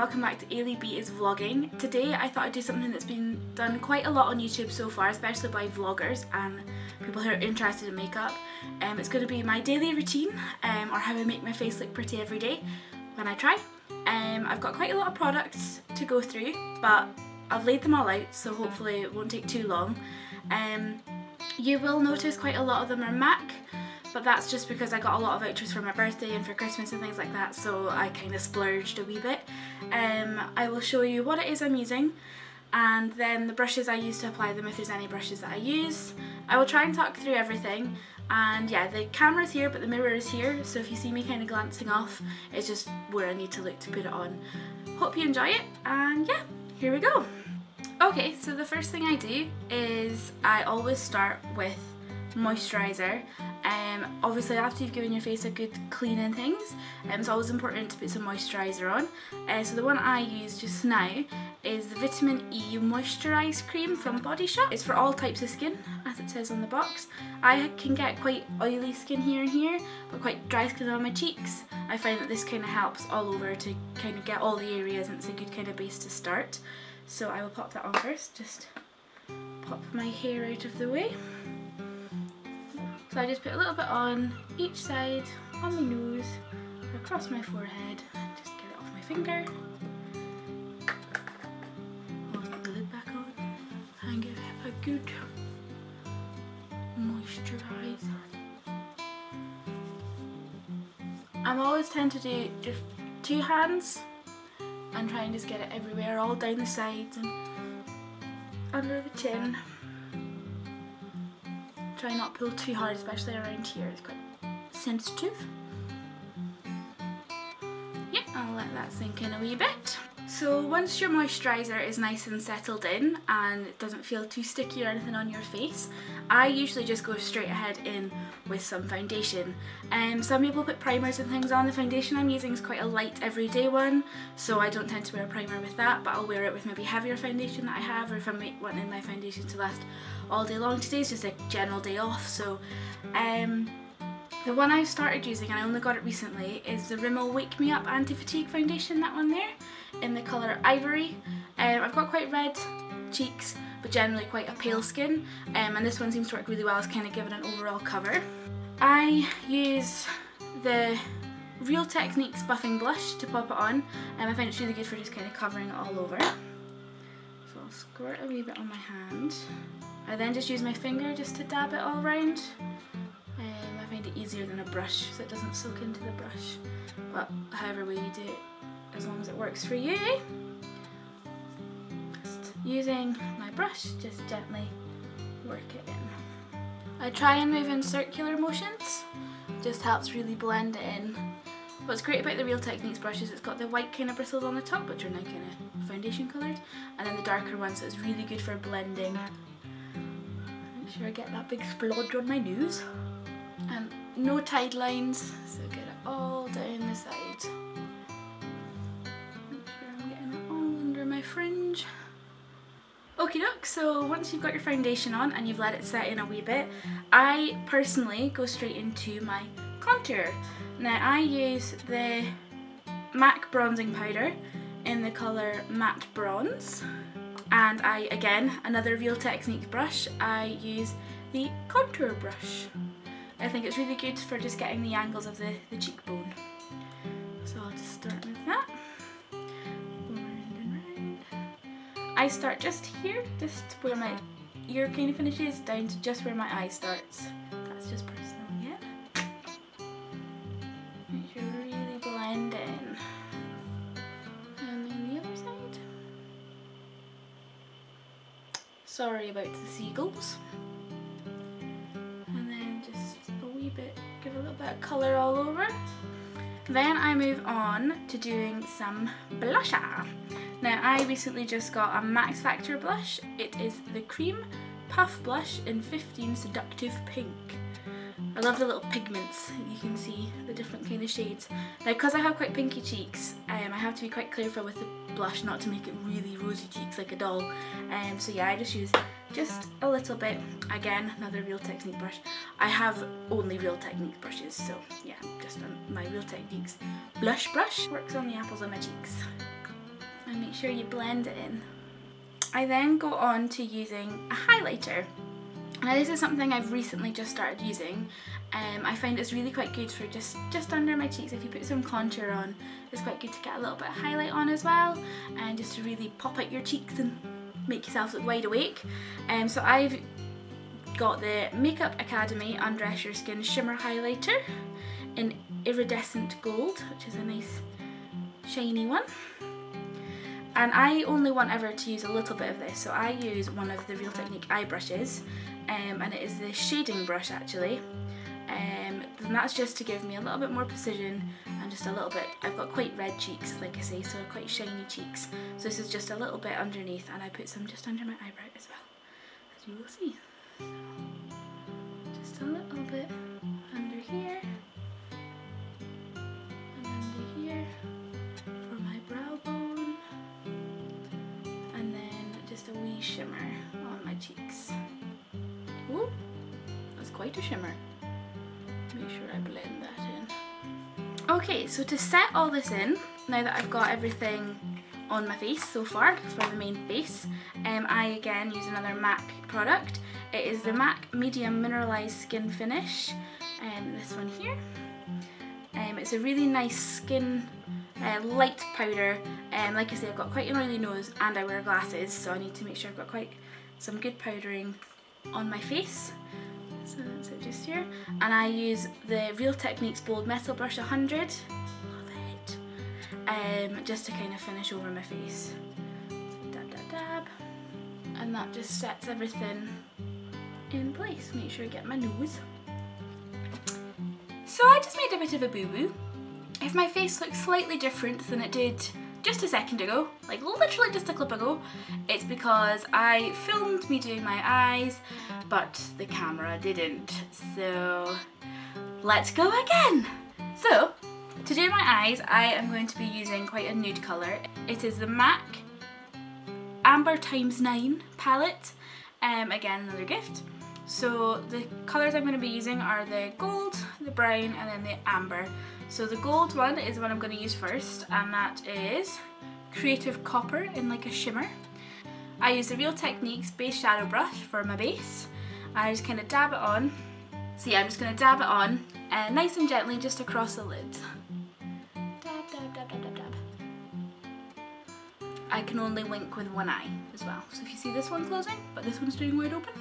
welcome back to Ailey B is Vlogging. Today I thought I'd do something that's been done quite a lot on YouTube so far, especially by vloggers and people who are interested in makeup. It's going to be my daily routine, or how I make my face look pretty every day when I try. I've got quite a lot of products to go through, but I've laid them all out, so hopefully it won't take too long. You will notice quite a lot of them are MAC, but that's just because I got a lot of vouchers for my birthday and for Christmas and things like that, so I kind of splurged a wee bit. I will show you what it is I'm using, and then the brushes I use to apply them if there's any brushes that I use. I will try and talk through everything, and yeah, the camera's here but the mirror is here, so if you see me kind of glancing off, it's just where I need to look to put it on. Hope you enjoy it, and yeah, here we go. Okay, so the first thing I do is I always start with moisturizer. Obviously after you've given your face a good clean and things, it's always important to put some moisturizer on. So the one I use just now is the Vitamin E Moisturize Cream from Body Shop. It's for all types of skin, as it says on the box. I can get quite oily skin here and here, but quite dry skin on my cheeks. I find that this kind of helps all over to kind of get all the areas, and it's a good kind of base to start. So I will pop that on first, just pop my hair out of the way. So I just put a little bit on each side, on my nose, across my forehead, just get it off my finger. I'll put the lid back on and give it a good moisturize. I always tend to do just two hands and try and just get it everywhere, all down the sides and under the chin. Try not to pull too hard, especially around here, it's quite sensitive. Yeah, I'll let that sink in a wee bit. So once your moisturiser is nice and settled in and it doesn't feel too sticky or anything on your face, I usually just go straight ahead in with some foundation. Some people put primers and things on. The foundation I'm using is quite a light everyday one, so I don't tend to wear a primer with that, but I'll wear it with maybe heavier foundation that I have, or if I'm wanting my foundation to last all day long. Today's just a general day off, so the one I've started using, and I only got it recently, is the Rimmel Wake Me Up Anti-Fatigue Foundation, that one there, in the colour Ivory. I've got quite red cheeks, but generally quite a pale skin, and this one seems to work really well as kind of giving an overall cover. I use the Real Techniques Buffing Blush to pop it on, and I find it's really good for just kind of covering it all over. So I'll squirt a wee bit on my hand. I then just use my finger just to dab it all around. I find it easier than a brush, so it doesn't soak into the brush, but however way you do it, as long as it works for you. Just using my brush, just gently work it in. I try and move in circular motions, just helps really blend it in. What's great about the Real Techniques brushes, it's got the white kind of bristles on the top, which are now kind of foundation coloured, and then the darker ones, so it's really good for blending. Make sure I get that big splodge on my nose. And no tight lines, so get it all down the side. Make sure I'm getting it all under my fringe. Okie doke, so once you've got your foundation on and you've let it set in a wee bit, I personally go straight into my contour. Now I use the MAC bronzing powder in the colour Matte Bronze, and again, another Real Techniques brush, I use the contour brush. I think it's really good for just getting the angles of the cheekbone. So I'll just start with that. Round and round. I start just here, just where my ear kind of finishes, down to just where my eye starts. That's just personal again. Make sure you really blend in. And then the other side. Sorry about the seagulls. Give a little bit of colour all over. Then I move on to doing some blusher. Now I recently just got a Max Factor blush. It is the Cream Puff Blush in 15 Seductive Pink. I love the little pigments, you can see the different kind of shades. Now because I have quite pinky cheeks, I have to be quite careful with the blush not to make it really rosy cheeks like a doll. So yeah, I just use just a little bit. Again, another Real Technique brush. I have only Real Techniques brushes, so yeah, just on my Real Techniques blush brush. Works on the apples of my cheeks. and make sure you blend it in. I then go on to using a highlighter. Now this is something I've recently just started using. I find it's really quite good for just under my cheeks. If you put some contour on, it's quite good to get a little bit of highlight on as well, and just to really pop out your cheeks and make yourself look wide awake. So I've got the Makeup Academy Undress Your Skin Shimmer Highlighter in Iridescent Gold, which is a nice shiny one. And I only want ever to use a little bit of this, so I use one of the Real Technique eye brushes, and it is the shading brush actually. And that's just to give me a little bit more precision and just a little bit, I've got quite red cheeks like I say, so quite shiny cheeks. So this is just a little bit underneath, and I put some just under my eyebrow as well, as you will see. So, just a little bit under here and under here for my brow bone, and then just a wee shimmer on my cheeks. Ooh, that's quite a shimmer. Make sure I blend that in. Okay, so to set all this in, now that I've got everything on my face so far for the main face, I again use another MAC product. It is the MAC Medium Mineralized Skin Finish, this one here. It's a really nice skin light powder. Like I say, I've got quite an oily nose and I wear glasses, so I need to make sure I've got quite some good powdering on my face. So that's it just here. And I use the Real Techniques Bold Metal Brush 100. Love it. Just to kind of finish over my face. So dab, dab, dab. And that just sets everything in place. Make sure I get my nose. So I just made a bit of a boo-boo. If my face looks slightly different than it did just a second ago, like literally just a clip ago, it's because I filmed me doing my eyes, but the camera didn't. So let's go again. So to do my eyes, I am going to be using quite a nude colour. It is the MAC Amber x9 palette. Again, another gift. So the colours I'm going to be using are the gold, the brown, and then the amber. So the gold one is the one I'm going to use first, and that is Creative Copper in like a shimmer. I use the Real Techniques base shadow brush for my base. I just kind of dab it on. So yeah, I'm just going to dab it on nice and gently just across the lid. Dab, dab, dab, dab, dab, dab. I can only wink with one eye as well. So if you see this one closing, but this one's doing wide open,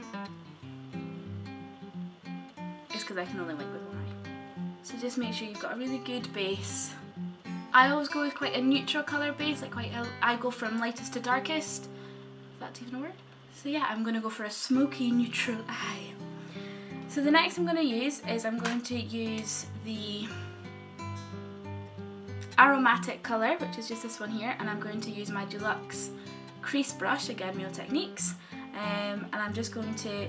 it's because I can only wink with one eye. So just make sure you've got a really good base. I always go with quite a neutral colour base, like I go from lightest to darkest, if that's even a word. So yeah, I'm going to go for a smoky neutral eye. So the next I'm going to use is I'm going to use the Aromatic colour, which is just this one here, and I'm going to use my Deluxe crease brush, again Real Techniques, and I'm just going to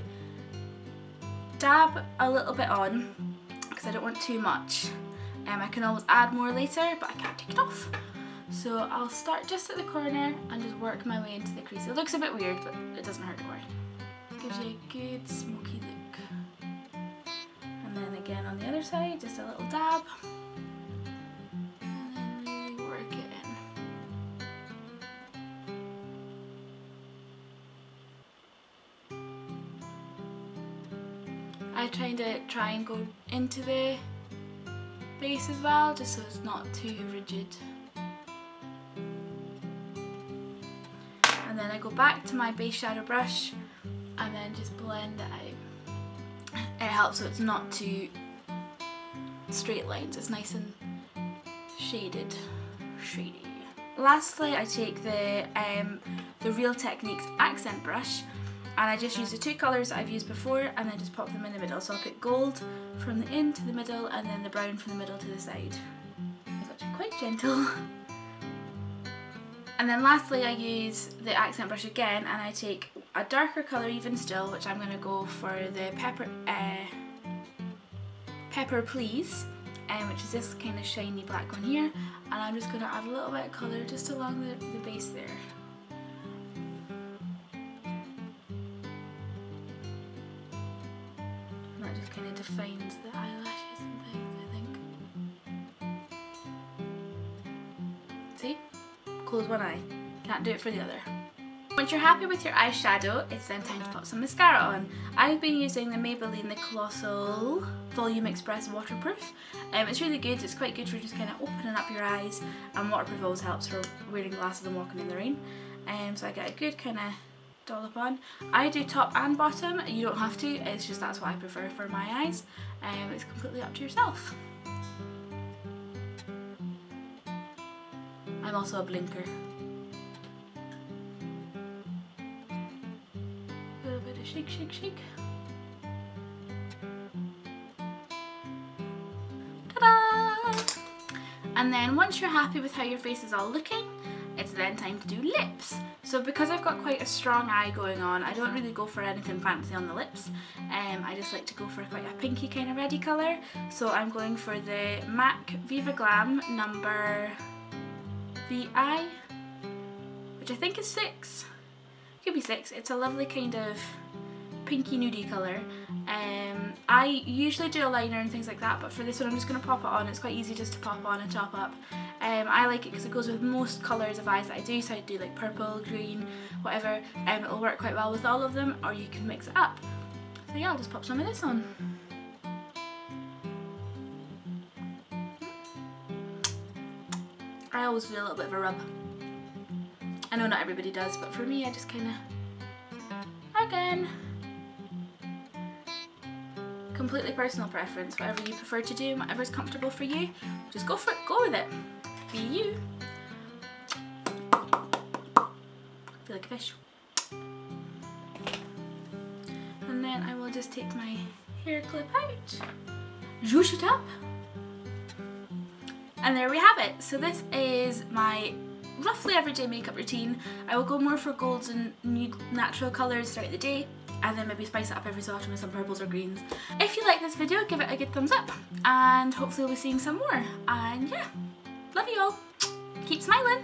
dab a little bit on because I don't want too much. I can always add more later, but I can't take it off. So I'll start just at the corner and just work my way into the crease. It looks a bit weird, but it doesn't hurt, don't worry. Gives you a good smoky look. And then again on the other side, just a little dab. And then really work it in. I try and go into the base as well, just so it's not too rigid. And then I go back to my base shadow brush and then just blend it out. It helps so it's not too straight lines, it's nice and shaded. Shady. Lastly, I take the Real Techniques accent brush, and I just use the two colours that I've used before and then just pop them in the middle. So I'll put gold from the in to the middle and then the brown from the middle to the side. It's actually quite gentle. And then lastly I use the accent brush again and I take a darker colour even still, which I'm going to go for the Pepper Please, which is this kind of shiny black one here, and I'm just going to add a little bit of colour just along the base there. That just kind of defines the eyelashes and things, I think. See? Close one eye. Can't do it for the other. Once you're happy with your eyeshadow, it's then time to put some mascara on. I've been using the Maybelline The Colossal Volume Express Waterproof. It's really good, it's quite good for just kind of opening up your eyes, and waterproof always helps for wearing glasses and walking in the rain. So I get a good kind of dollop on. I do top and bottom, you don't have to, it's just that's what I prefer for my eyes. It's completely up to yourself. I'm also a blinker. A little bit of shake, shake, shake. Ta-da! And then once you're happy with how your face is all looking, it's then time to do lips. So because I've got quite a strong eye going on, I don't really go for anything fancy on the lips. I just like to go for quite a pinky kind of reddy colour. So I'm going for the MAC Viva Glam number VI, which I think is 6. Could be 6. It's a lovely kind of pinky nudie colour. I usually do a liner and things like that, but for this one I'm just going to pop it on. It's quite easy just to pop on and top up. I like it because it goes with most colours of eyes that I do, so I do like purple, green, whatever. It'll work quite well with all of them, or you can mix it up. So yeah, I'll just pop some of this on. I always do a little bit of a rub. I know not everybody does, but for me I just kind of, again, completely personal preference. Whatever you prefer to do, whatever's comfortable for you, just go for it, go with it. Be you. I feel like a fish. And then I will just take my hair clip out, zhoosh it up, and there we have it. So this is my roughly everyday makeup routine. I will go more for golds and nude natural colours throughout the day, and then maybe spice it up every so often with some purples or greens. If you like this video, give it a good thumbs up, and hopefully we'll be seeing some more. And yeah, love you all. Keep smiling.